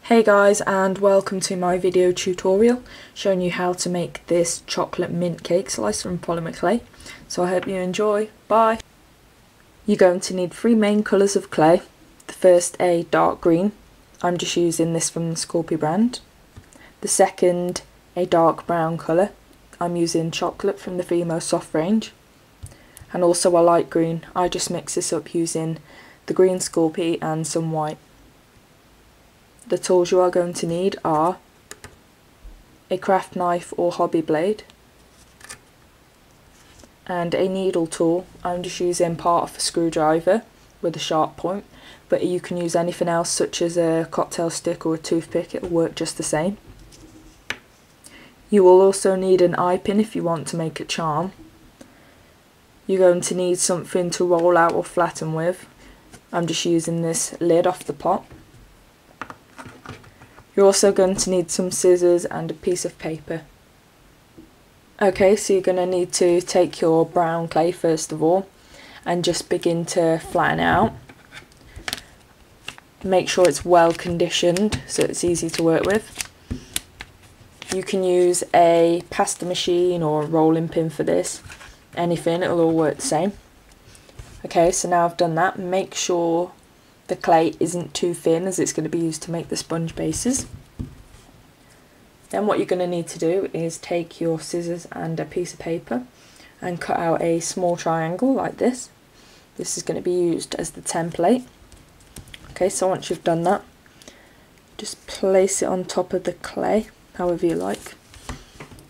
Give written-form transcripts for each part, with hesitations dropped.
Hey guys, and welcome to my video tutorial showing you how to make this chocolate mint cake slice from polymer clay. So I hope you enjoy. Bye! You're going to need three main colours of clay. The first, a dark green. I'm just using this from the Scorpio brand. The second, a dark brown colour. I'm using chocolate from the Fimo Soft range. And also a light green. I just mix this up using the green Scorpio and some white. The tools you are going to need are a craft knife or hobby blade and a needle tool. I'm just using part of a screwdriver with a sharp point, but you can use anything else such as a cocktail stick or a toothpick, it will work just the same. You will also need an eye pin if you want to make a charm. You're going to need something to roll out or flatten with. I'm just using this lid off the pot. You're also going to need some scissors and a piece of paper. Okay, so you're going to need to take your brown clay first of all and just begin to flatten it out. Make sure it's well conditioned so it's easy to work with. You can use a pasta machine or a rolling pin for this. Anything, it'll all work the same. Okay, so now I've done that, make sure the clay isn't too thin as it's going to be used to make the sponge bases. Then what you're going to need to do is take your scissors and a piece of paper and cut out a small triangle like this. This is going to be used as the template. Okay, so once you've done that, just place it on top of the clay, however you like,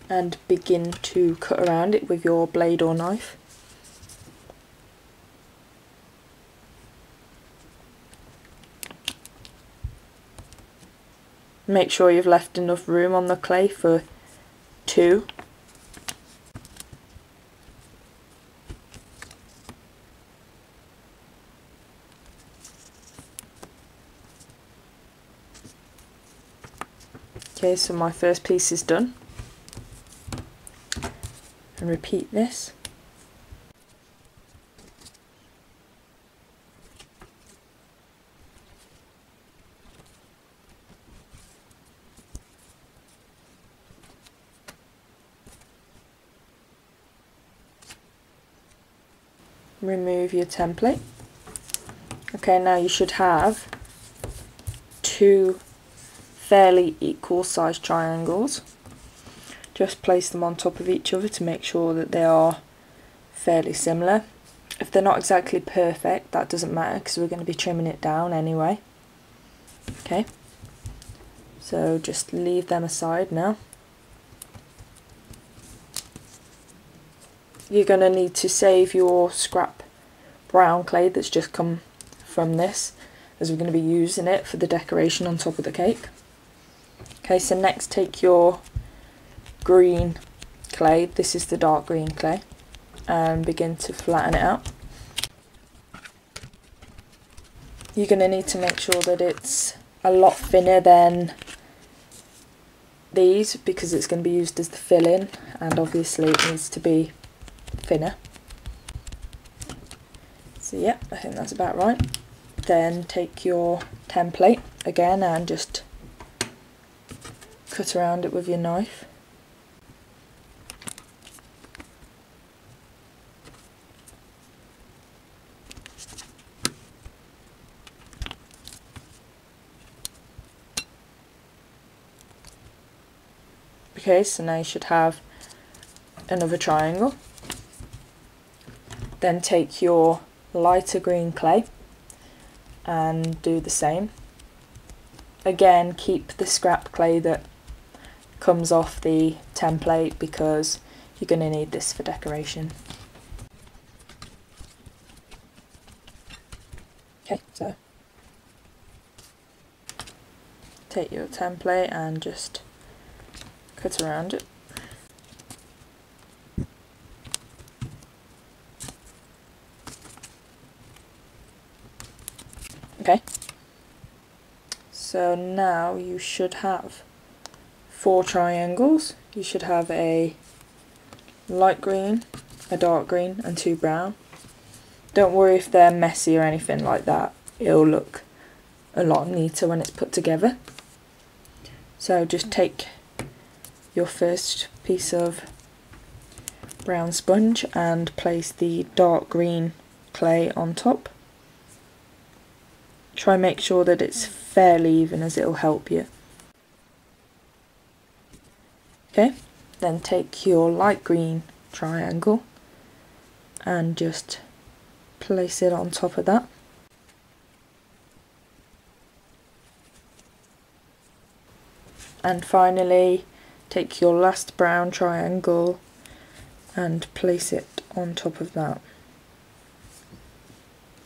and begin to cut around it with your blade or knife. Make sure you've left enough room on the clay for two. Okay, so my first piece is done. And repeat this. Remove your template. Okay, now you should have two fairly equal sized triangles. Just place them on top of each other to make sure that they are fairly similar. If they're not exactly perfect, that doesn't matter because we're going to be trimming it down anyway. Okay, so just leave them aside now. You're going to need to save your scrap brown clay that's just come from this, as we're going to be using it for the decoration on top of the cake. Okay, so next take your green clay, this is the dark green clay, and begin to flatten it out. You're going to need to make sure that it's a lot thinner than these because it's going to be used as the fill-in, and obviously it needs to be thinner. So yeah, I think that's about right. Then take your template again and just cut around it with your knife. Okay, so now you should have another triangle. Then take your lighter green clay and do the same. Again, keep the scrap clay that comes off the template because you're going to need this for decoration. Okay, so take your template and just cut around it. Okay, so now you should have four triangles. You should have a light green, a dark green and two brown. Don't worry if they're messy or anything like that, it'll look a lot neater when it's put together. So just take your first piece of brown sponge and place the dark green clay on top. Try and make sure that it's fairly even, as it'll help you. Okay, then take your light green triangle and just place it on top of that. And finally, take your last brown triangle and place it on top of that.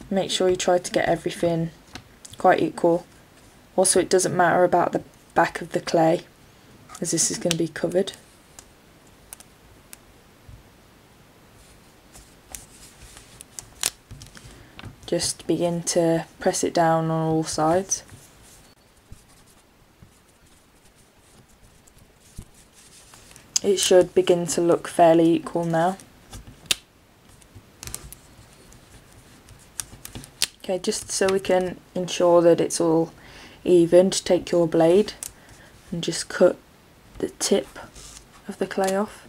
Make sure you try to get everything quite equal. Also, it doesn't matter about the back of the clay, as this is going to be covered. Just begin to press it down on all sides. It should begin to look fairly equal now. Okay, just so we can ensure that it's all evened, take your blade and just cut the tip of the clay off.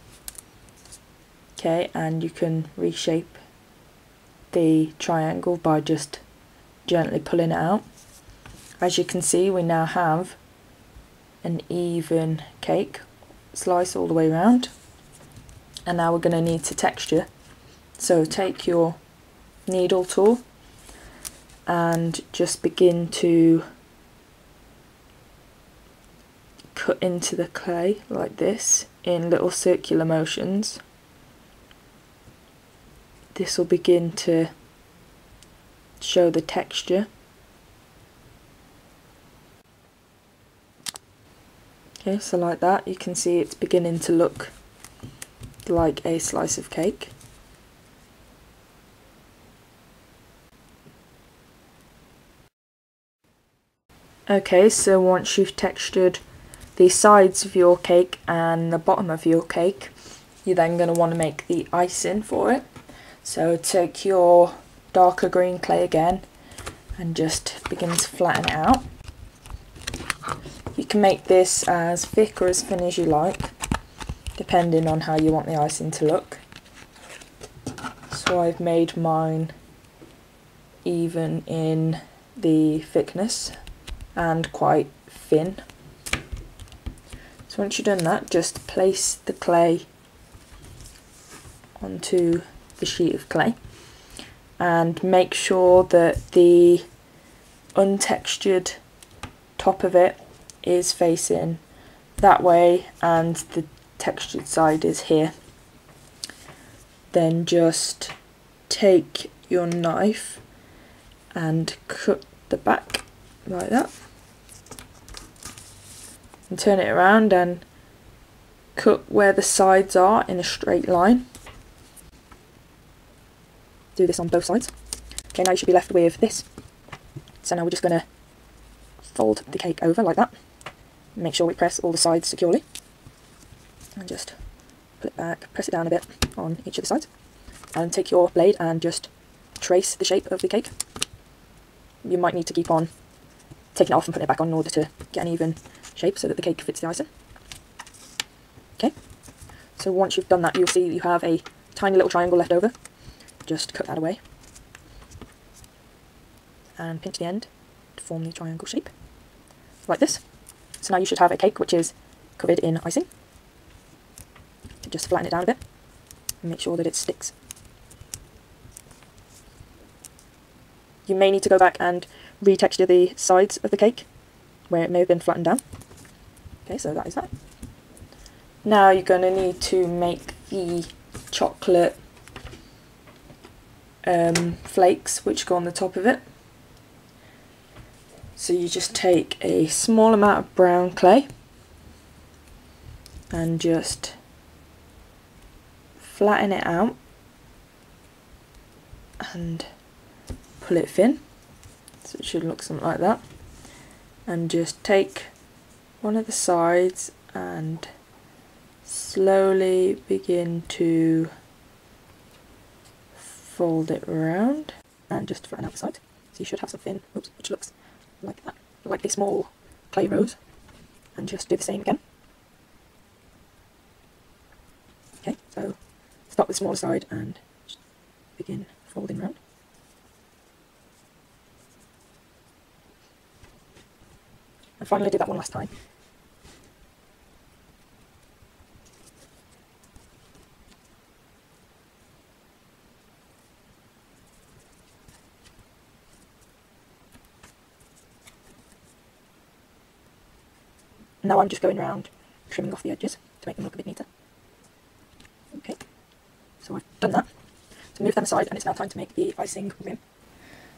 Okay, and you can reshape the triangle by just gently pulling it out. As you can see, we now have an even cake slice all the way around, and now we're going to need to texture. So take your needle tool and just begin to cut into the clay like this in little circular motions. This will begin to show the texture. Okay, so like that, you can see it's beginning to look like a slice of cake. Okay, so once you've textured the sides of your cake and the bottom of your cake, you're then going to want to make the icing for it. So take your darker green clay again and just begin to flatten it out. You can make this as thick or as thin as you like, depending on how you want the icing to look. So I've made mine even in the thickness and quite thin. So once you've done that, just place the clay onto the sheet of clay and make sure that the untextured top of it is facing that way and the textured side is here. Then just take your knife and cut the back like that and turn it around and cut where the sides are in a straight line. Do this on both sides. Okay, now you should be left with this. So now we're just going to fold the cake over like that. Make sure we press all the sides securely. And just pull it back, press it down a bit on each of the sides. And take your blade and just trace the shape of the cake. You might need to keep on taking it off and putting it back on in order to get an even shape so that the cake fits the icing. Okay, so once you've done that, you'll see that you have a tiny little triangle left over. Just cut that away and pinch the end to form the triangle shape, like this. So now you should have a cake which is covered in icing. Just flatten it down a bit and make sure that it sticks. You may need to go back and retexture the sides of the cake where it may have been flattened down. Okay, so that is that. Now you're going to need to make the chocolate flakes which go on the top of it. So you just take a small amount of brown clay and just flatten it out and pull it thin, so it should look something like that. And just take one of the sides and slowly begin to fold it around and just flatten out the side. So you should have something which looks like that, like a small clay rose. and just do the same again. Okay, so start with the smaller side and just begin folding round. And finally do that one last time. Now I'm just going around trimming off the edges to make them look a bit neater. Okay, so I've done that. So move them aside, and it's now time to make the icing rim.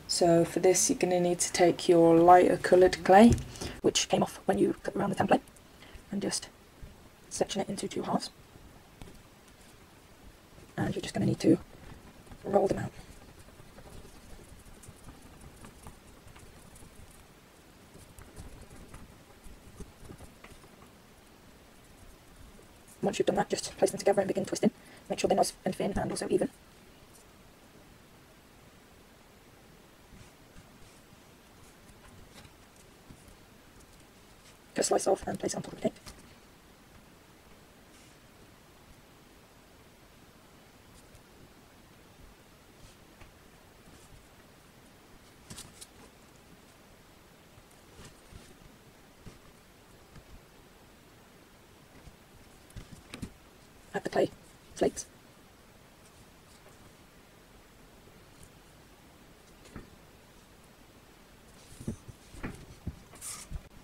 So for this you're going to need to take your lighter coloured clay, which came off when you cut around the template, and just section it into 2 halves. And you're just going to need to roll them out. Once you've done that, just place them together and begin twisting. Make sure they're nice and thin and also even. Cut a slice off and place it on top of the cake. Add the clay flakes.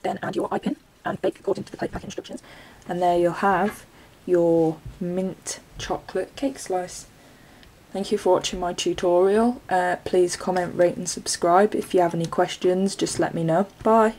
Then add your eye pin and bake according to the plate pack instructions. And there you'll have your mint chocolate cake slice. Thank you for watching my tutorial. Please comment, rate and subscribe. If you have any questions, just let me know. Bye.